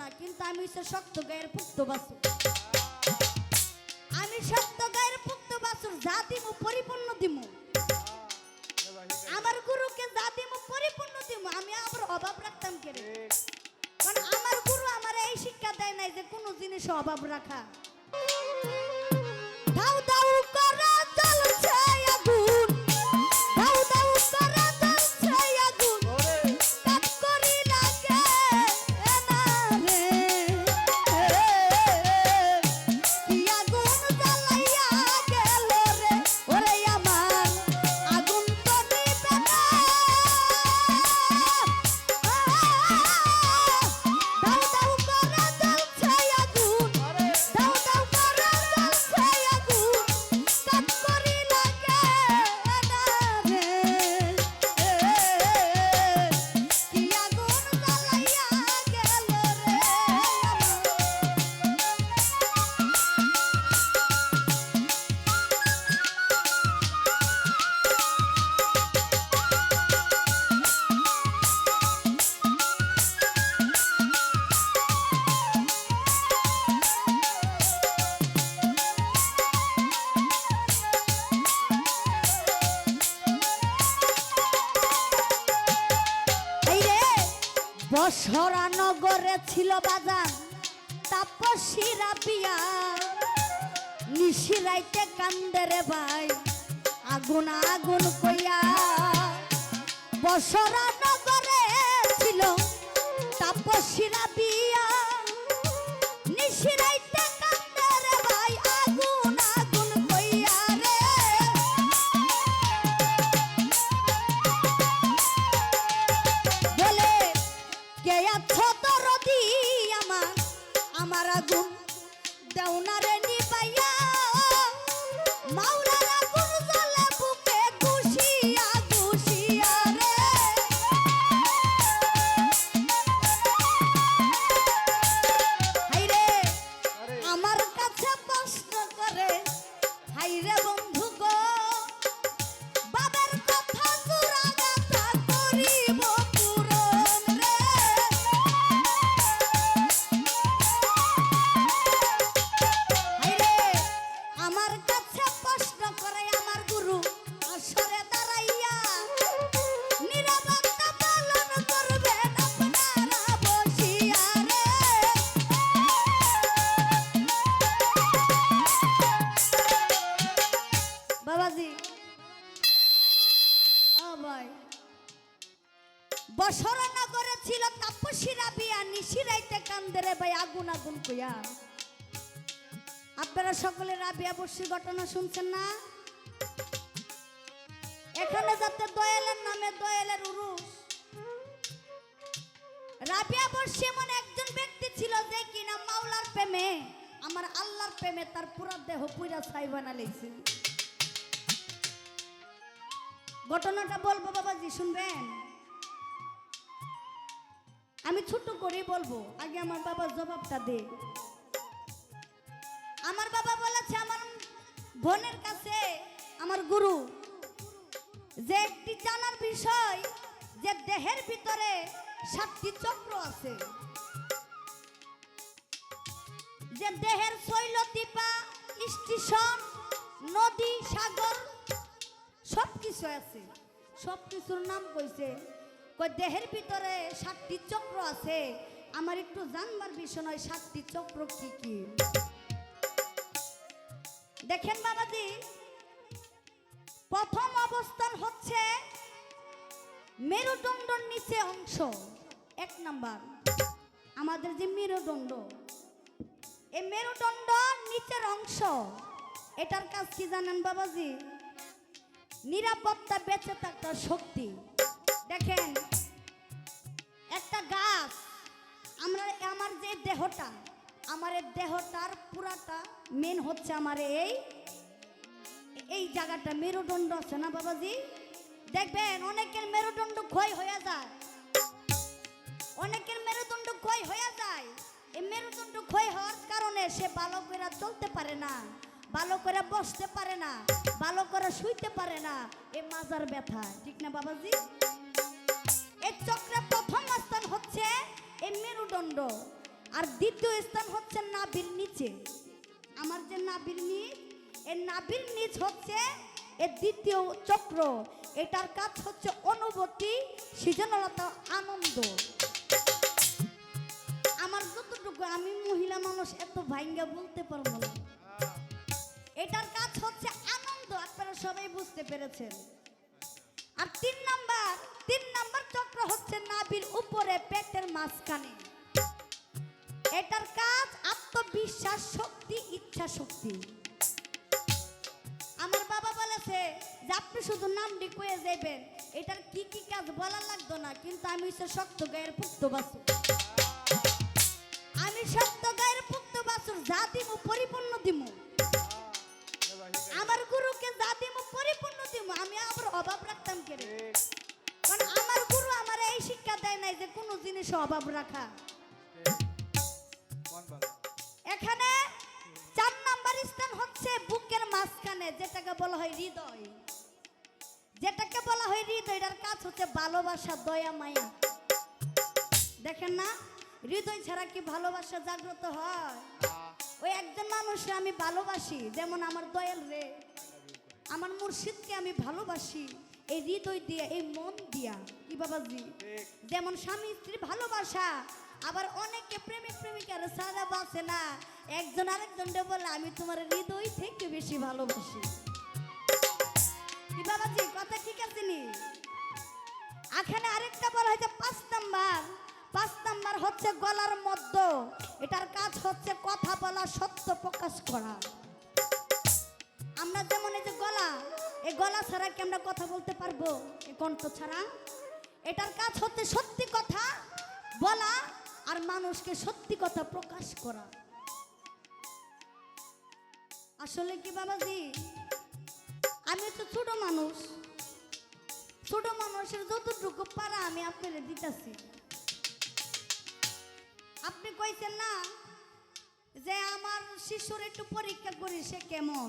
না, কিন্তু আমি হচ্ছে শক্ত গায়ের পুক্ত বাছুর। আমি শক্ত গায়ের পুক্ত বাছুর, যা দিমু পরিপূর্ণ দিমু। আমার গুরুকে যা দিমু পরিপূর্ণ দিমু। আমি আবার অভাব রাখতাম কে রে? কারণ আমার গুরু আমার এই শিক্ষা দেয় নাই যে কোনো জিনিসে অভাব রাখা। দাউ দাউ করে জ্বলছে আগুন, দাউ দাউ করে জ্বলছে আগুন, কাট করি লাগে না রে। কি আগুন জ্বালাইয়া গেল রে, ওরে আমার আগুন তো নিবে না। দাউ দাউ করে জ্বলছে আগুন, দাউ দাউ করে জ্বলছে আগুন, কাট করি লাগে না রে। কি আগুন জ্বালাইয়া গেল রে এই রে। বসরা নগরে ছিল বাজার তাপসীরা বিয়া, নিশিরাইতে কান্দে রে ভাই আগুন আগুন কইয়া। বসরা নগরে ছিল তাপসীরা বিয়া, নিশিরাইতে কান্দে রে ভাই আগুন আগুন কইয়া রে। বলে কে আছো দরদি আমার, আমার আগুন দেও না রে নিবাইয়া। মাওলার আগুন জ্বলে বুকে ঘুষিয়া ঘুষিয়া রে। হাইরে আমার কাছে প্রশ্ন করে, হাইরে বন্ধু গো, বাবার কথা জোড়া গাথা করিব পূরণ রে। হাইরে আমার কাছে প্রশ্ন করে আমার গুরু আসরে দাঁড়াইয়া, নিরাপত্তা পালন করবেন আপনারা বসিয়া রে। বাবাজি ও ভাই, বসরা নগরে ছিল তাপসীরা বিয়া, নিশিরাইতে কান্দে রে ভাই আগুন আগুন কইয়া। আপনারা সকলে রাবিয়া বর্ষির ঘটনা শুনছেন না? এখানে যাতে দয়ালের নামে দয়ালের উরুস। রাবিয়া বর্ষি এমন একজন ব্যক্তি ছিল যে কিনা মাওলার প্রেমে, আমার আল্লাহর প্রেমে তার পুরা দেহ পুরা ছাই বানাইছে। ঘটনাটা বলবো বাবাজি, শুনবেন? আমি ছোট করে বলবো, আগে আমার বাবা জবাবটা দে। আমার বাবা বলেছে আমার বোনের কাছে আমার গুরু যে একটি জানার বিষয় যে দেহের ভিতরে 7টি চক্র আছে, যে দেহের শৈলদীপা স্টেশন নদী সাগর সবকিছু আছে। সবকিছুর নাম কইছে, কই দেহের ভিতরে 7টি চক্র আছে। আমার একটু জানবার বিষয় নয় 7টি চক্র কি কি। দেখেন বাবাজি, প্রথম অবস্থান হচ্ছে মেরুদণ্ডর নিচে অংশ। 1 নাম্বার আমাদের যে মেরুদণ্ড, এই মেরুদণ্ড নিচের অংশ, এটার কাজ কি জানেন বাবাজি? নিরাপত্তা, বেঁচে থাকার শক্তি। দেখেন একটা গাছ, আমার যে দেহটা, আমার এই দেহটার পুরাটা মেন হচ্ছে আমার এই জায়গাটা মেরুদণ্ড আছে না বাবাজি? দেখবেন অনেকের মেরুদণ্ড ক্ষয় হয়ে যায়, অনেকের মেরুদণ্ড ক্ষয় হয়ে যায়। এই মেরুদণ্ড ক্ষয় হওয়ার কারণে সে ভালো করে চলতে পারে না, ভালো করে বসতে পারে না, ভালো করে শুইতে পারে না। এই মাজার ব্যথা, ঠিক না বাবাজি? এই চক্রে প্রথম স্থান হচ্ছে এই মেরুদণ্ড। আর দ্বিতীয় স্থান হচ্ছে নাভির নিচে। আমার যে নাভির নিচ, এই নাভির নিচ হচ্ছে এর দ্বিতীয় চক্র। এটার কাজ হচ্ছে অনুভূতি, সৃজনশীলতা, আনন্দ। আমার যতটুকু, আমি মহিলা মানুষ, এত ভাঙ্গা বলতে পারবো না। এটার কাজ হচ্ছে আনন্দ, আপনারা সবাই বুঝতে পেরেছেন। আর তিন নাম্বার চক্র হচ্ছে নাভির উপরে, পেটের মাঝখানে। এটার কাজ আত্মবিশ্বাস, শক্তি, ইচ্ছা শক্তি। আমার বাবা বলেছে যে আপনি শুধু নামটি কয়ে যাবেন, এটার কি কি কাজ বলা লাগতো না, কিন্তু আমি হচ্ছে শক্ত গায়ের পুক্ত বাছুর। আমি শক্ত গায়ের পুক্ত বাছুর, যা দিমু পরিপূর্ণ দিমু। আমার গুরুকে যা দিমু পরিপূর্ণ দিমু। আমি আবার অভাব রাখতাম কেন? কারণ আমার গুরু আমার এই শিক্ষা দেয় নাই যে কোনো জিনিসে অভাব রাখা। এখানে 4 নাম্বার স্থান হচ্ছে বুকের মাঝখানে, যেটাকে বলা হয় হৃদয়। যেটাকে বলা হয় হৃদয়, এটার কাজ হচ্ছে ভালোবাসা, দয়া, মায়া। দেখেন না, হৃদয় ছাড়া কি ভালোবাসা জাগ্রত হয়? ওই একজন মানুষকে আমি ভালোবাসি, যেমন আমার দয়াল রে, আমার মুর্শিদকে আমি ভালোবাসি এই হৃদয় দিয়ে, এই মন দিয়া। কি বাবাজি? যেমন স্বামী স্ত্রী ভালোবাসা, আবার অনেকে প্রেমিক প্রেমিকার সারা বাসে না, একজন আরেকজনকে বলে আমি তোমার হৃদয় থেকে বেশি ভালোবাসি। কি বাবাজি, কথা ঠিক আছে নি? এখানে আরেকটা বলা হয়েছে 5 নাম্বার হচ্ছে গলার মধ্য। এটার কাজ হচ্ছে কথা বলা, সত্য প্রকাশ করা। আমরা যেমন এই যে গলা, এই গলা ছাড়া কি আমরা কথা বলতে পারবো? এই কণ্ঠ ছাড়া। এটার কাজ হচ্ছে সত্যি কথা বলা আর মানুষকে সত্যি কথা প্রকাশ করা। আসলে কি বাবাজি, আমি তো ছোট মানুষ, ছোট মানুষের যতটুকু পারা আমি আপনাদের দিতেছি। আপনি কইছেন না যে আমার শিশুর একটু পরীক্ষা করি সে কেমন,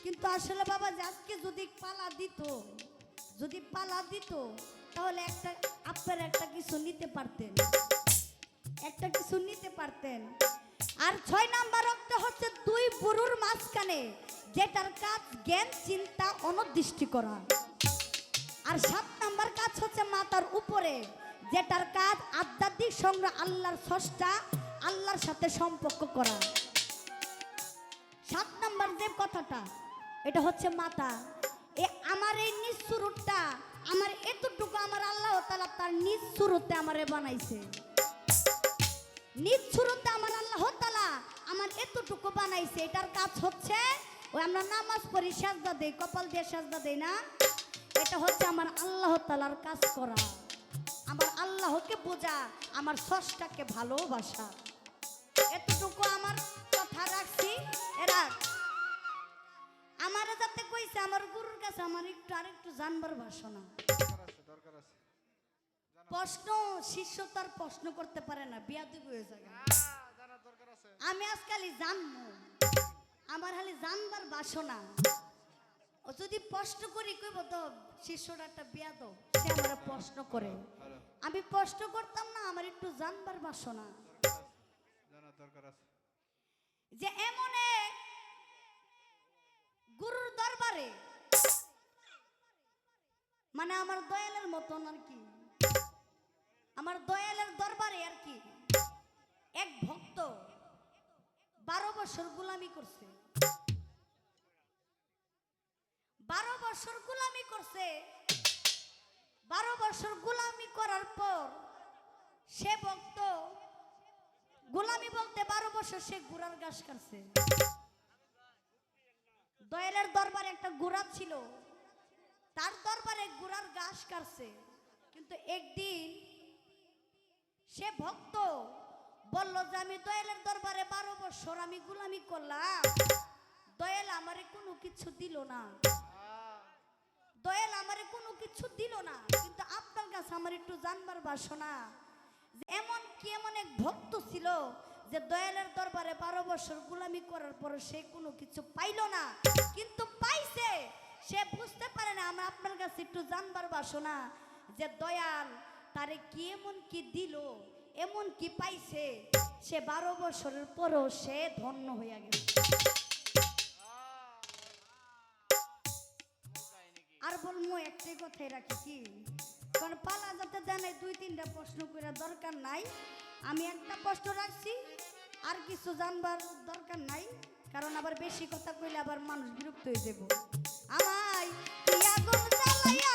কিন্তু আসলে বাবা আজকে যদি পালা দিত তাহলে আপনার একটা কিছু নিতে পারতেন, আর 6 নাম্বার অঙ্ক হচ্ছে 2 বুরুর মাঝখানে, যেটার কাজ জ্ঞান, চিন্তা, অনদৃষ্টি করা। আর 7 নাম্বার কাজ হচ্ছে মাথার উপরে, যেটার কাজ আধ্যাত্মিক সংগ্রহ, আল্লাহর স্রষ্টা, আল্লাহর সাথে সম্পর্ক করা। 7 নাম্বার যে কথাটা, এটা হচ্ছে মাথা। আমার এই নিজ সুরটা, আমার এতটুকু আমার আল্লাহ তাআলা তার নিজ সুরতে আমারে বানাইছে। নিজ সুরতে আমার আল্লাহ তাআলা আমার এতটুকু বানাইছে। এটার কাজ হচ্ছে ওই আমরা নামাজ পড়ি, সাজদা দেই, কপাল দিয়ে সাজদা দেই না, এটা হচ্ছে আমার আল্লাহ তাআলার কাজ করা, আমার আল্লাহকে বোঝা, আমার স্রষ্টাকে ভালোবাসা। এতটুকু আমার কথা রাখছি। এরা আমার যাতে কইছে আমার গুরুর কাছে আমার আরেকটু জানবার বাসনা। প্রশ্ন শিষ্য তার প্রশ্ন করতে পারে না, বিয়াদবি হয়ে যায়। আমি আজকালই জানবো, আমার খালি জানবার বাসনা। ও যদি প্রশ্ন করি কইব তো শিষ্যটা একটা বিয়াদব, সে আমার প্রশ্ন করে। আমি প্রশ্ন করতাম না, আমার একটু জানবার বাসনা। যে এমন গুরুর দরবারে, মানে আমার দয়ালের মতন আর কি, আমার দয়ালের দরবারে আর কি এক ভক্ত 12 বছর গোলামি করছে। 12 বছর গোলামি করছে। 12 বছর গোলামি করার পর সে ভক্ত, গোলামি বলতে 12 বছর সে ঘোড়ার ঘাস কাটছে। দয়ালের দরবারে একটা ঘোড়া ছিল, তার দরবারে ঘোড়ার ঘাস কাটছে। কিন্তু একদিন সে ভক্ত বলল যে আমি দয়ালের দরবারে 12 বছর আমি গোলামি করলাম, দয়াল আমারে কোনো কিছু দিল না, দয়াল আমারে কোনো কিছু দিল না, কিন্তু আপনার কাছে আমার একটু জানবার বাসনা যে এমন এক ভক্ত ছিল যে দয়ালের দরবারে 12 বছর গোলামি করার পর সে কোনো কিছু পাইল না, কিন্তু পাইছে, সে বুঝতে পারে না। আমরা আপনার কাছে একটু জানবার বাসনা যে দয়াল তারে কি এমন কি দিল, এমন কি পাইছে সে 12 বছরের পরও সে ধন্য হইয়া গেছে। আর বলবো একটাই কথাই রাখি কি, কারণ পালা যাতে জানে 2-3টা প্রশ্ন করে দরকার নাই, আমি একটা প্রশ্ন রাখছি, আর কিছু জানবার দরকার নাই, কারণ আবার বেশি কথা কইলে আবার মানুষ বিরক্ত হয়ে যাব। আমায় কি আগুন জ্বালাইয়া